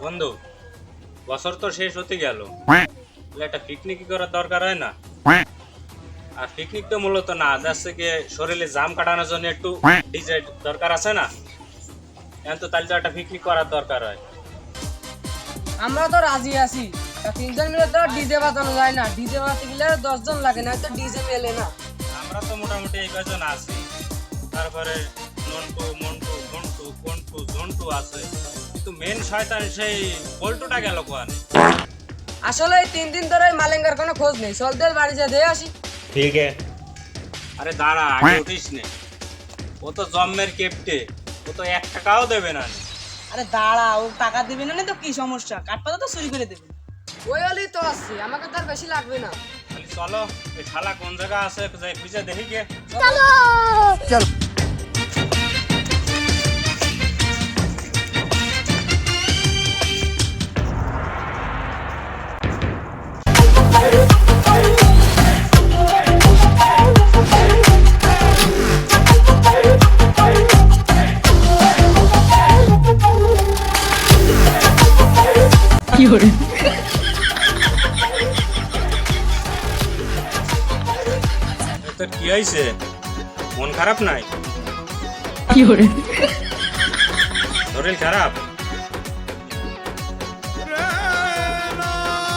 বন্ধু, বছর তো শেষ হতে গেল, একটা পিকনিক করার দরকার হয় না? আর পিকনিক তো মূলত না যাচ্ছে গিয়ে শরীরে জাম কাটানোর জন্য একটু ডিজে দরকার আছে না? এখন তো তাহলে তো একটা পিকনিক করার দরকার হয়। আমরা তো রাজি আছি। তা তিনজন মিলে তো ডিজে বাজানো যায় না, ডিজে বাজাতে গেলে 10 জন লাগে না, তো ডিজে মেলে না। আমরা তো মোটামুটি এই কয়জন আছি, তারপরে নন্টু মন্টু ঘন্টু কন্টু জন্টু আছে, কিন্তু মেন শয়তান সেই পল্টুটা গেল কোয়ানে। আসলে এই 3 দিন ধরে মালেঙ্গার কোনো খোঁজ নেই। চলতে বাড়ি যা দিয়ে আসি। ঠিক আছে। আরে দাঁড়া, আগে উঠিস নে। ও তো জম্মের কেপটে, ও তো 1 টাকাও দেবে না। আরে দাঁড়া, ও টাকা দিবে না তো কি সমস্যা? কাঠপাতা তো চুরি করে দেবে। ওই হলেই তো আসছি, আমাকে তো আর বেশি লাগবে না। তাহলে চলো, ওই শালা কোন জায়গা আছে যাই খুঁজে দেখি গে। তোর কি হয়েছে? মন খারাপ নাই? শরীর খারাপ?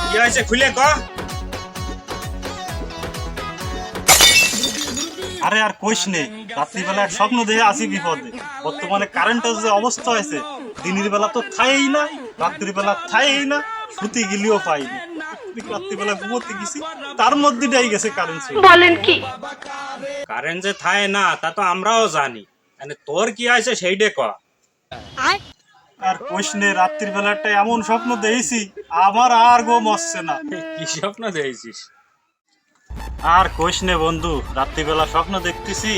কি হয়েছে খুলে ক। আরে আর কইস নে, রাত্রিবেলা এক স্বপ্ন দেখে আসি বিপদে। বর্তমানে কারেন্টের যে অবস্থা হয়েছে, দিনের বেলা তো থাই না, রাত্রির বেলা থাই না, শুতে গেলেও পাইনি। রাত্রিবেলা ঘুমোতে গেছি, তার মধ্যে ডাই গেছে কারেন্ট। বলেন কি? কারেন্ট যে থায় না তা তো আমরাও জানি, মানে তোর কি হয়েছে সেইটা ক। আর কইস নে, রাত্রির বেলাটা এমন স্বপ্ন দেখেছি আমার আর ঘুম আসছে না। কি স্বপ্ন দেখেছিস? আর কইস নে বন্ধু, রাত্রিবেলা স্বপ্ন দেখতেছি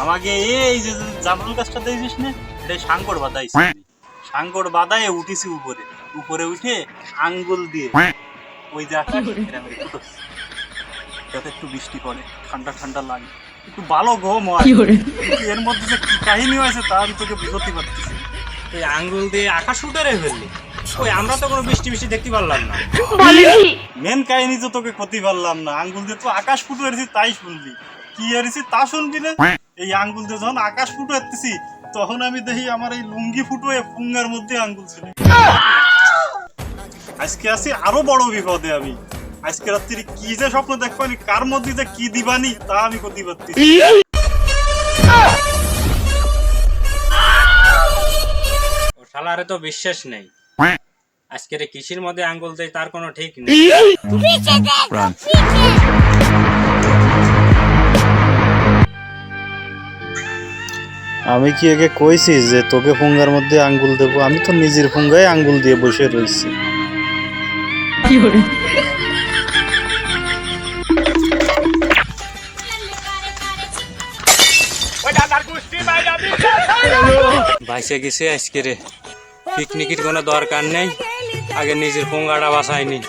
আমাকে এই যে জামরুল গাছটা দেখছিস না, এটাই সাংকড় বাঁধাইছি। সাংকড় বাঁধায় উঠেছি উপরে, উপরে উঠে আঙ্গুল দিয়ে ওই যে আকাশ যাতে একটু বৃষ্টি পড়ে, ঠান্ডা ঠান্ডা লাগে, একটু ভালো ঘুম হয়। কিন্তু এর মধ্যে যে কি কাহিনী হয়েছে তা আমি তোকে বুঝতে পারতেছি। তুই আঙ্গুল দিয়ে আকাশ উঠে রে ফেললি? ওই আমরা তো কোনো বৃষ্টি বৃষ্টি দেখতে পারলাম না। মেন কাহিনী তো তোকে ক্ষতি পারলাম না, আঙ্গুল দিয়ে তো আকাশ ফুটো এসেছি তাই শুনলি, কি এসেছি তা শুনবি না। এই আঙ্গুল দিয়ে যখন আকাশ ফুটো এসেছি তখন আমি দেখি আমার এই লুঙ্গি ফুটো পুঙ্গার মধ্যে আঙ্গুল ছিল। আজকে আসি আরো বড় বিপদে আমি। আজকে রাত্রি কি যে স্বপ্ন দেখবানি, কার মধ্যে যে কি দিবানি তা আমি ক্ষতি পারতেছি। ও শালারে তো বিশ্বাস নেই, আজকের কৃষির মধ্যে আঙ্গুল দেয় তার কোনো ঠিক নেই। আমি কি একে কইছি যে তোকে ফুঙ্গার মধ্যে আঙ্গুল দেবো? আমি তো নিজের ফুঙ্গায় আঙ্গুল দিয়ে বসে রয়েছি। বাইসে গেছে আজকে রে, পিকনিকের কোনো দরকার নেই, আগে নিজের পোঙ্গাটা বাসায়নি।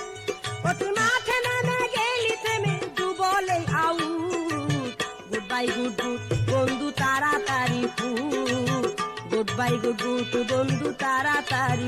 বন্ধু তাড়াতাড়ি বন্ধু তাড়াতাড়ি